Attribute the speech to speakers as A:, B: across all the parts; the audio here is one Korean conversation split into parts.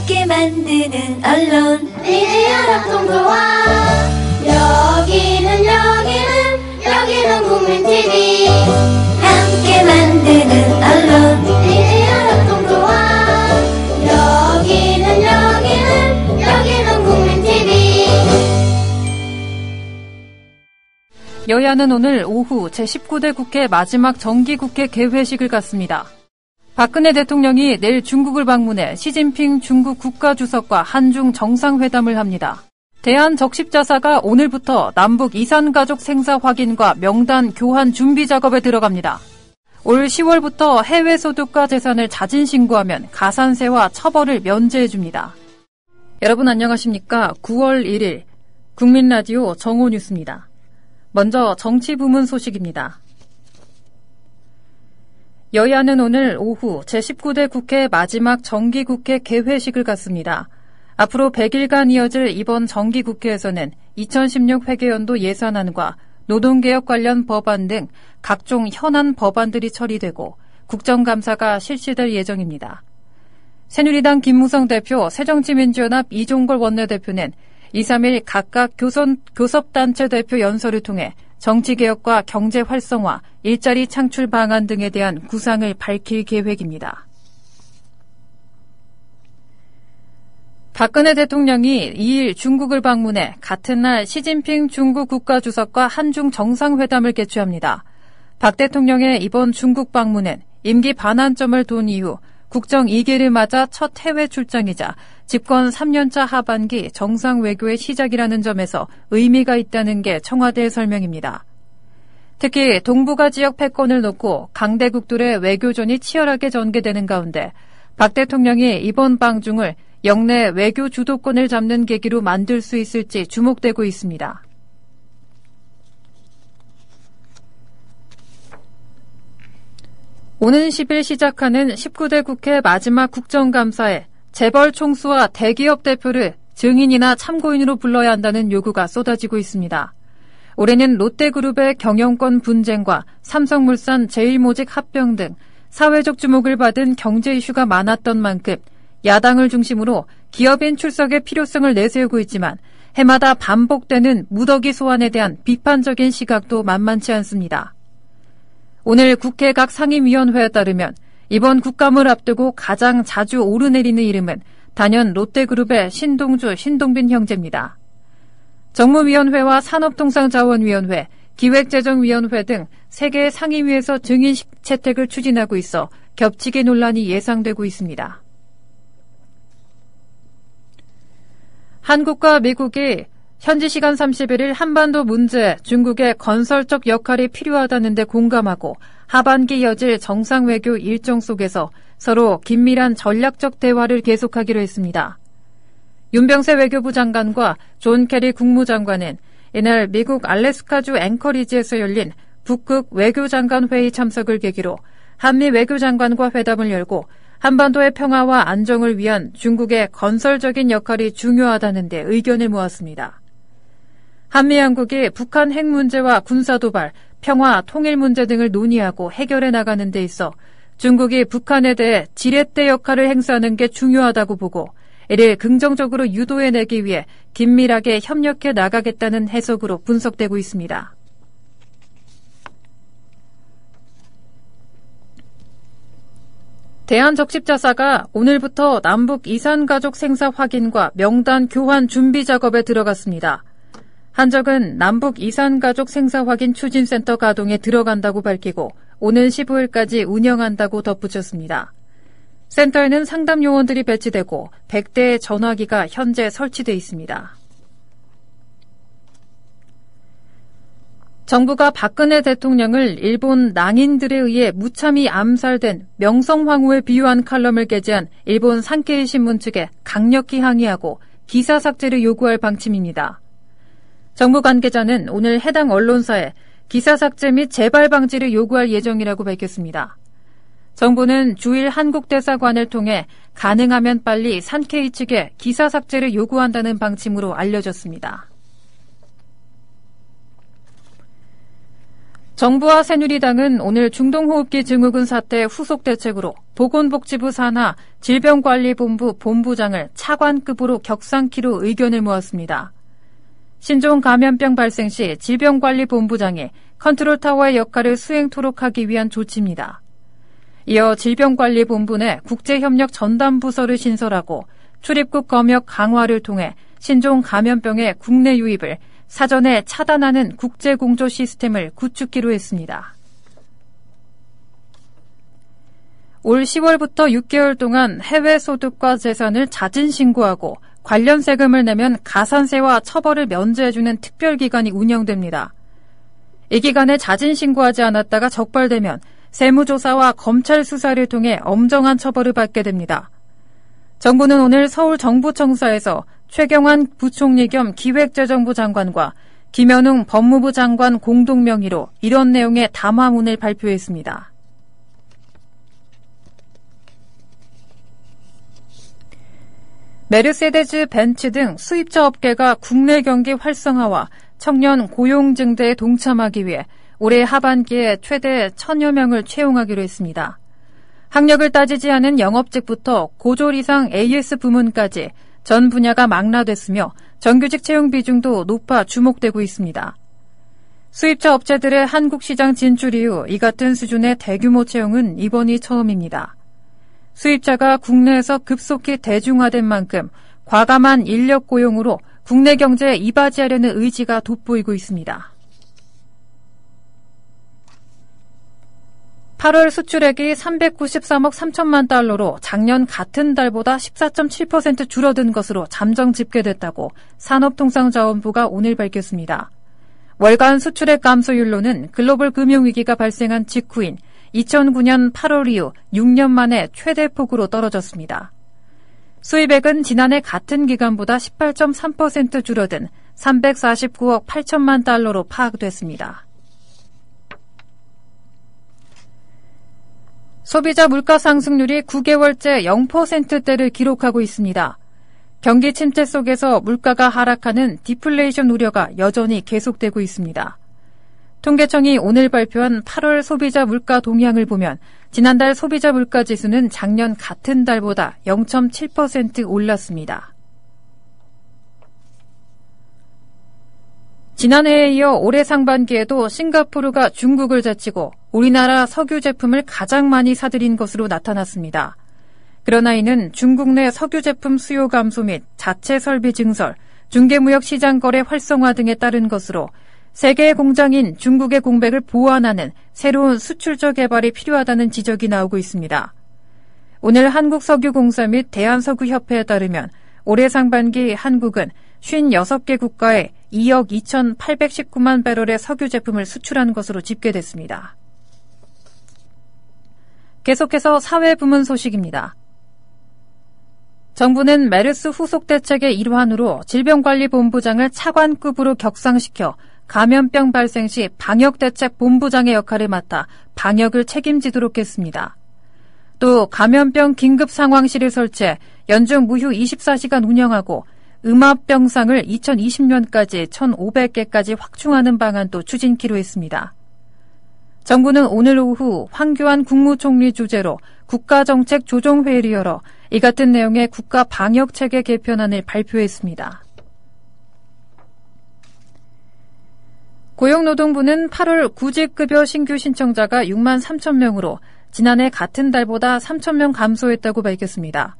A: 함께 만드는 언론
B: 미디어 협동조합. 여기는 국민TV.
A: 함께 만드는 언론
B: 미디어 협동조합. 여기는 국민TV.
C: 여야는 오늘 오후 제19대 국회 마지막 정기국회 개회식을 갖습니다. 박근혜 대통령이 내일 중국을 방문해 시진핑 중국 국가주석과 한중 정상회담을 합니다. 대한적십자사가 오늘부터 남북 이산가족 생사 확인과 명단 교환 준비 작업에 들어갑니다. 올 10월부터 해외 소득과 재산을 자진 신고하면 가산세와 처벌을 면제해줍니다. 여러분 안녕하십니까? 9월 1일 국민라디오 정오뉴스입니다. 먼저 정치 부문 소식입니다. 여야는 오늘 오후 제19대 국회 마지막 정기국회 개회식을 갖습니다. 앞으로 100일간 이어질 이번 정기국회에서는 2016 회계연도 예산안과 노동개혁 관련 법안 등 각종 현안 법안들이 처리되고 국정감사가 실시될 예정입니다. 새누리당 김무성 대표, 새정치민주연합 이종걸 원내대표는 2, 3일 각각 교섭단체 대표 연설을 통해 정치개혁과 경제 활성화, 일자리 창출 방안 등에 대한 구상을 밝힐 계획입니다. 박근혜 대통령이 2일 중국을 방문해 같은 날 시진핑 중국 국가주석과 한중 정상회담을 개최합니다. 박 대통령의 이번 중국 방문은 임기 반환점을 돈 이후 국정 2기를 맞아 첫 해외 출장이자 집권 3년차 하반기 정상 외교의 시작이라는 점에서 의미가 있다는 게 청와대의 설명입니다. 특히 동북아 지역 패권을 놓고 강대국들의 외교전이 치열하게 전개되는 가운데 박 대통령이 이번 방중을 영내 외교 주도권을 잡는 계기로 만들 수 있을지 주목되고 있습니다. 오는 10일 시작하는 19대 국회 마지막 국정감사에 재벌 총수와 대기업 대표를 증인이나 참고인으로 불러야 한다는 요구가 쏟아지고 있습니다. 올해는 롯데그룹의 경영권 분쟁과 삼성물산 제일모직 합병 등 사회적 주목을 받은 경제 이슈가 많았던 만큼 야당을 중심으로 기업인 출석의 필요성을 내세우고 있지만 해마다 반복되는 무더기 소환에 대한 비판적인 시각도 만만치 않습니다. 오늘 국회 각 상임위원회에 따르면 이번 국감을 앞두고 가장 자주 오르내리는 이름은 단연 롯데그룹의 신동주, 신동빈 형제입니다. 정무위원회와 산업통상자원위원회, 기획재정위원회 등 3개의 상임위에서 증인 채택을 추진하고 있어 겹치기 논란이 예상되고 있습니다. 한국과 미국이 현지 시간 31일 한반도 문제 중국의 건설적 역할이 필요하다는 데 공감하고 하반기 이어질 정상외교 일정 속에서 서로 긴밀한 전략적 대화를 계속하기로 했습니다. 윤병세 외교부 장관과 존 케리 국무장관은 이날 미국 알래스카주 앵커리지에서 열린 북극 외교장관 회의 참석을 계기로 한미 외교장관과 회담을 열고 한반도의 평화와 안정을 위한 중국의 건설적인 역할이 중요하다는 데 의견을 모았습니다. 한미 양국이 북한 핵 문제와 군사도발, 평화, 통일 문제 등을 논의하고 해결해 나가는 데 있어 중국이 북한에 대해 지렛대 역할을 행사하는 게 중요하다고 보고 이를 긍정적으로 유도해내기 위해 긴밀하게 협력해 나가겠다는 해석으로 분석되고 있습니다. 대한적십자사가 오늘부터 남북 이산가족 생사 확인과 명단 교환 준비 작업에 들어갔습니다. 한적은 남북 이산가족 생사 확인 추진센터 가동에 들어간다고 밝히고 오는 15일까지 운영한다고 덧붙였습니다. 센터에는 상담 요원들이 배치되고 100대의 전화기가 현재 설치돼 있습니다. 정부가 박근혜 대통령을 일본 낭인들에 의해 무참히 암살된 명성황후에 비유한 칼럼을 게재한 일본 산케이 신문 측에 강력히 항의하고 기사 삭제를 요구할 방침입니다. 정부 관계자는 오늘 해당 언론사에 기사 삭제 및 재발 방지를 요구할 예정이라고 밝혔습니다. 정부는 주일 한국대사관을 통해 가능하면 빨리 산케이 측에 기사 삭제를 요구한다는 방침으로 알려졌습니다. 정부와 새누리당은 오늘 중동호흡기 증후군 사태 후속 대책으로 보건복지부 산하 질병관리본부 본부장을 차관급으로 격상키로 의견을 모았습니다. 신종 감염병 발생 시 질병관리본부장이 컨트롤타워의 역할을 수행토록 하기 위한 조치입니다. 이어 질병관리본부 내 국제협력 전담부서를 신설하고 출입국 검역 강화를 통해 신종 감염병의 국내 유입을 사전에 차단하는 국제공조 시스템을 구축키로 했습니다. 올 10월부터 6개월 동안 해외 소득과 재산을 자진 신고하고 관련 세금을 내면 가산세와 처벌을 면제해주는 특별기간이 운영됩니다. 이 기간에 자진 신고하지 않았다가 적발되면 세무조사와 검찰 수사를 통해 엄정한 처벌을 받게 됩니다. 정부는 오늘 서울 정부청사에서 최경환 부총리 겸 기획재정부 장관과 김현웅 법무부 장관 공동 명의로 이런 내용의 담화문을 발표했습니다. 메르세데스 벤츠 등 수입차 업계가 국내 경기 활성화와 청년 고용 증대에 동참하기 위해 올해 하반기에 최대 1,000여 명을 채용하기로 했습니다. 학력을 따지지 않은 영업직부터 고졸 이상 AS 부문까지 전 분야가 망라됐으며 정규직 채용 비중도 높아 주목되고 있습니다. 수입차 업체들의 한국 시장 진출 이후 이 같은 수준의 대규모 채용은 이번이 처음입니다. 수입차가 국내에서 급속히 대중화된 만큼 과감한 인력 고용으로 국내 경제에 이바지하려는 의지가 돋보이고 있습니다. 8월 수출액이 393억 3천만 달러로 작년 같은 달보다 14.7% 줄어든 것으로 잠정 집계됐다고 산업통상자원부가 오늘 밝혔습니다. 월간 수출액 감소율로는 글로벌 금융위기가 발생한 직후인 2009년 8월 이후 6년 만에 최대폭으로 떨어졌습니다. 수입액은 지난해 같은 기간보다 18.3% 줄어든 349억 8천만 달러로 파악됐습니다. 소비자 물가 상승률이 9개월째 0%대를 기록하고 있습니다. 경기 침체 속에서 물가가 하락하는 디플레이션 우려가 여전히 계속되고 있습니다. 통계청이 오늘 발표한 8월 소비자 물가 동향을 보면 지난달 소비자 물가 지수는 작년 같은 달보다 0.7% 올랐습니다. 지난해에 이어 올해 상반기에도 싱가포르가 중국을 제치고 우리나라 석유 제품을 가장 많이 사들인 것으로 나타났습니다. 그러나 이는 중국 내 석유 제품 수요 감소 및 자체 설비 증설, 중개무역 시장 거래 활성화 등에 따른 것으로 세계의 공장인 중국의 공백을 보완하는 새로운 수출처 개발이 필요하다는 지적이 나오고 있습니다. 오늘 한국석유공사 및 대한석유협회에 따르면 올해 상반기 한국은 56개 국가에 2억 2,819만 배럴의 석유 제품을 수출한 것으로 집계됐습니다. 계속해서 사회부문 소식입니다. 정부는 메르스 후속 대책의 일환으로 질병관리본부장을 차관급으로 격상시켜 감염병 발생 시 방역대책본부장의 역할을 맡아 방역을 책임지도록 했습니다. 또 감염병 긴급상황실을 설치해 연중 무휴 24시간 운영하고 음압병상을 2020년까지 1,500개까지 확충하는 방안도 추진키로 했습니다. 정부는 오늘 오후 황교안 국무총리 주재로 국가정책조정회의를 열어 이 같은 내용의 국가방역체계 개편안을 발표했습니다. 고용노동부는 8월 구직급여 신규 신청자가 6만 3천 명으로 지난해 같은 달보다 3천 명 감소했다고 밝혔습니다.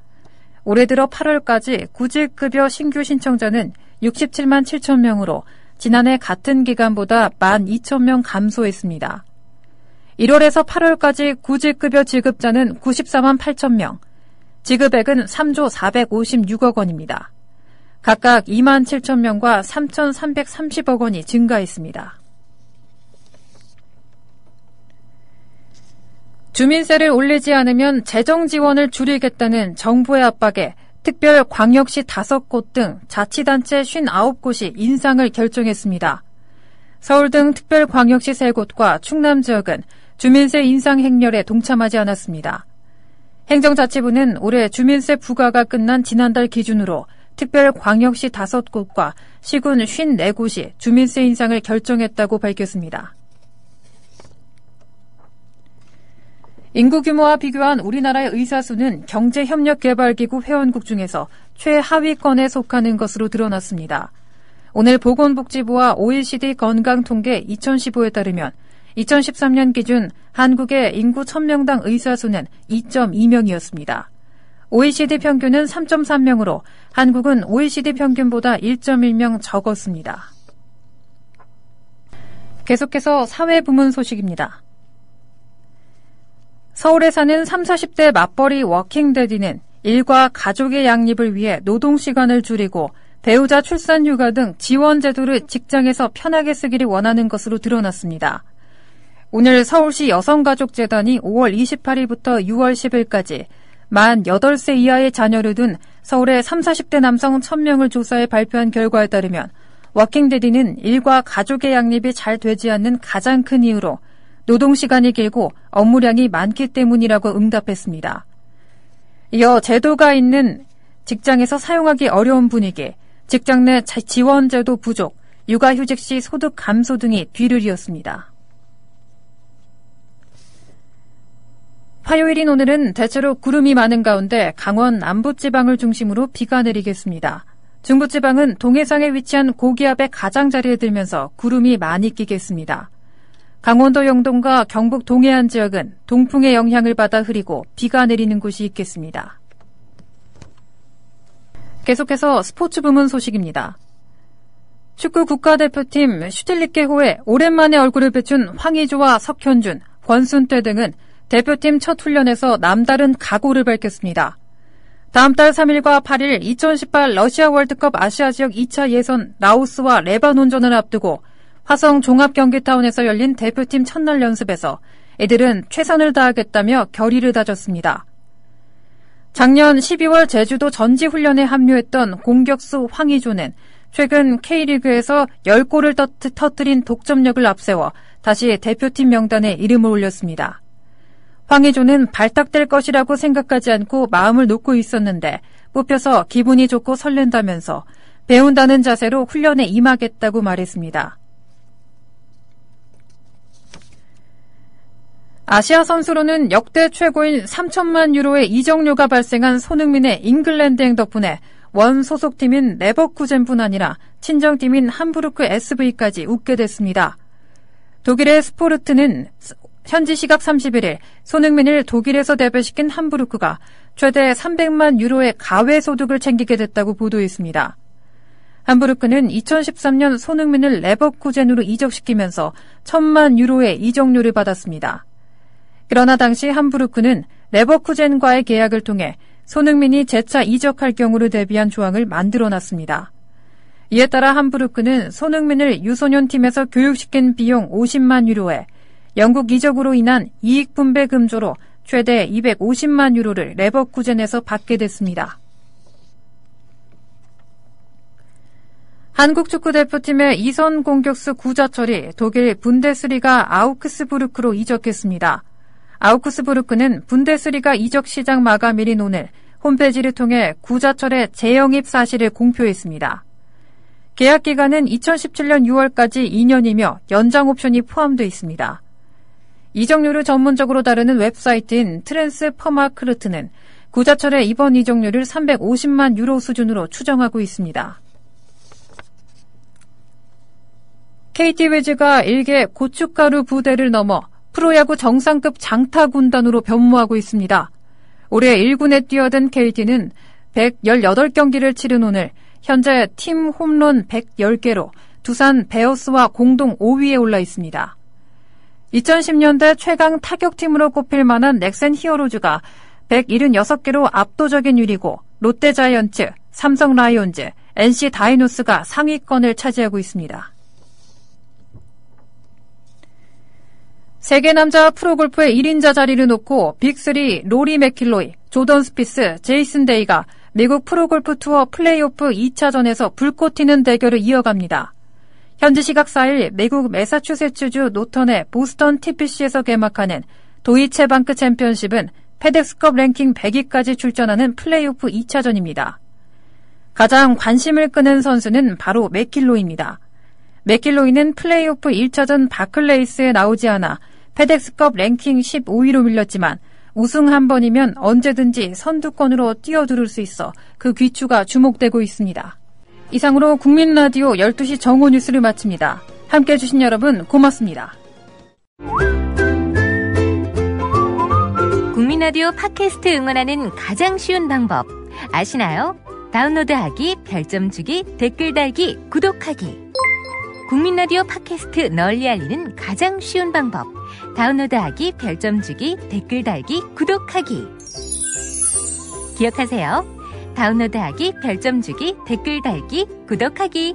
C: 올해 들어 8월까지 구직급여 신규 신청자는 67만 7천 명으로 지난해 같은 기간보다 1만 2천 명 감소했습니다. 1월에서 8월까지 구직급여 지급자는 94만 8천 명, 지급액은 3조 456억 원입니다. 각각 2만 7천 명과 3,330억 원이 증가했습니다. 주민세를 올리지 않으면 재정 지원을 줄이겠다는 정부의 압박에 특별 광역시 5곳 등 자치단체 59곳이 인상을 결정했습니다. 서울 등 특별 광역시 3곳과 충남 지역은 주민세 인상 행렬에 동참하지 않았습니다. 행정자치부는 올해 주민세 부과가 끝난 지난달 기준으로 특별 광역시 5곳과 시군 54곳이 주민세 인상을 결정했다고 밝혔습니다. 인구 규모와 비교한 우리나라의 의사 수는 경제협력개발기구 회원국 중에서 최하위권에 속하는 것으로 드러났습니다. 오늘 보건복지부와 OECD 건강통계 2015에 따르면 2013년 기준 한국의 인구 1000명당 의사 수는 2.2명이었습니다. OECD 평균은 3.3명으로 한국은 OECD 평균보다 1.1명 적었습니다. 계속해서 사회부문 소식입니다. 서울에 사는 30, 40대 맞벌이 워킹데디는 일과 가족의 양립을 위해 노동시간을 줄이고 배우자 출산휴가 등 지원제도를 직장에서 편하게 쓰기를 원하는 것으로 드러났습니다. 오늘 서울시 여성가족재단이 5월 28일부터 6월 10일까지 만 8세 이하의 자녀를 둔 서울의 30, 40대 남성 1000명을 조사해 발표한 결과에 따르면 워킹데디는 일과 가족의 양립이 잘 되지 않는 가장 큰 이유로 노동시간이 길고 업무량이 많기 때문이라고 응답했습니다. 이어 제도가 있는 직장에서 사용하기 어려운 분위기, 직장 내 지원제도 부족, 육아휴직 시 소득 감소 등이 뒤를 이었습니다. 화요일인 오늘은 대체로 구름이 많은 가운데 강원 남부지방을 중심으로 비가 내리겠습니다. 중부지방은 동해상에 위치한 고기압의 가장자리에 들면서 구름이 많이 끼겠습니다. 강원도 영동과 경북 동해안 지역은 동풍의 영향을 받아 흐리고 비가 내리는 곳이 있겠습니다. 계속해서 스포츠 부문 소식입니다. 축구 국가대표팀 슈틸리케호에 오랜만에 얼굴을 비춘 황의조와 석현준, 권순태 등은 대표팀 첫 훈련에서 남다른 각오를 밝혔습니다. 다음 달 3일과 8일 2018 러시아 월드컵 아시아 지역 2차 예선 라오스와 레바논전을 앞두고 화성 종합경기타운에서 열린 대표팀 첫날 연습에서 이들은 최선을 다하겠다며 결의를 다졌습니다. 작년 12월 제주도 전지훈련에 합류했던 공격수 황의조는 최근 K리그에서 10골을 터뜨린 독점력을 앞세워 다시 대표팀 명단에 이름을 올렸습니다. 황의조는 발탁될 것이라고 생각하지 않고 마음을 놓고 있었는데 뽑혀서 기분이 좋고 설렌다면서 배운다는 자세로 훈련에 임하겠다고 말했습니다. 아시아 선수로는 역대 최고인 3천만 유로의 이적료가 발생한 손흥민의 잉글랜드행 덕분에 원 소속팀인 레버쿠젠뿐 아니라 친정팀인 함부르크 SV까지 웃게 됐습니다. 독일의 스포르트는 현지 시각 31일 손흥민을 독일에서 대표시킨 함부르크가 최대 300만 유로의 가외소득을 챙기게 됐다고 보도했습니다. 함부르크는 2013년 손흥민을 레버쿠젠으로 이적시키면서 1000만 유로의 이적료를 받았습니다. 그러나 당시 함부르크는 레버쿠젠과의 계약을 통해 손흥민이 재차 이적할 경우를 대비한 조항을 만들어놨습니다. 이에 따라 함부르크는 손흥민을 유소년 팀에서 교육시킨 비용 50만 유로에 영국 이적으로 인한 이익 분배 금조로 최대 250만 유로를 레버쿠젠에서 받게 됐습니다. 한국 축구대표팀의 이선 공격수 구자철이 독일 분데스리가 아우크스부르크로 이적했습니다. 아우크스부르크는 분데스리가 이적 시장 마감일인 오늘 홈페이지를 통해 구자철의 재영입 사실을 공표했습니다. 계약 기간은 2017년 6월까지 2년이며 연장 옵션이 포함되어 있습니다. 이적료를 전문적으로 다루는 웹사이트인 트랜스퍼마크르트는 구자철의 이번 이적료를 350만 유로 수준으로 추정하고 있습니다. KT 위즈가 일개 고춧가루 부대를 넘어 프로야구 정상급 장타 군단으로 변모하고 있습니다. 올해 1군에 뛰어든 KT는 118경기를 치른 오늘 현재 팀 홈런 110개로 두산 베어스와 공동 5위에 올라 있습니다. 2010년대 최강 타격팀으로 꼽힐 만한 넥센 히어로즈가 176개로 압도적인 유리고 롯데자이언츠, 삼성 라이온즈, NC 다이노스가 상위권을 차지하고 있습니다. 세계 남자 프로골프의 1인자 자리를 놓고 빅3 로리 맥킬로이, 조던 스피스, 제이슨 데이가 미국 프로골프 투어 플레이오프 2차전에서 불꽃 튀는 대결을 이어갑니다. 현지 시각 4일 미국 매사추세츠주 노턴의 보스턴 TPC에서 개막하는 도이체방크 챔피언십은 페덱스컵 랭킹 100위까지 출전하는 플레이오프 2차전입니다. 가장 관심을 끄는 선수는 바로 맥킬로이입니다. 맥킬로이는 플레이오프 1차전 바클레이스에 나오지 않아 페덱스컵 랭킹 15위로 밀렸지만 우승 한 번이면 언제든지 선두권으로 뛰어들을 수 있어 그 귀추가 주목되고 있습니다. 이상으로 국민라디오 12시 정오 뉴스를 마칩니다. 함께해 주신 여러분 고맙습니다.
D: 국민라디오 팟캐스트 응원하는 가장 쉬운 방법 아시나요? 다운로드하기, 별점 주기, 댓글 달기, 구독하기. 국민라디오 팟캐스트 널리 알리는 가장 쉬운 방법 다운로드하기, 별점 주기, 댓글 달기, 구독하기. 기억하세요. 다운로드하기, 별점 주기, 댓글 달기, 구독하기.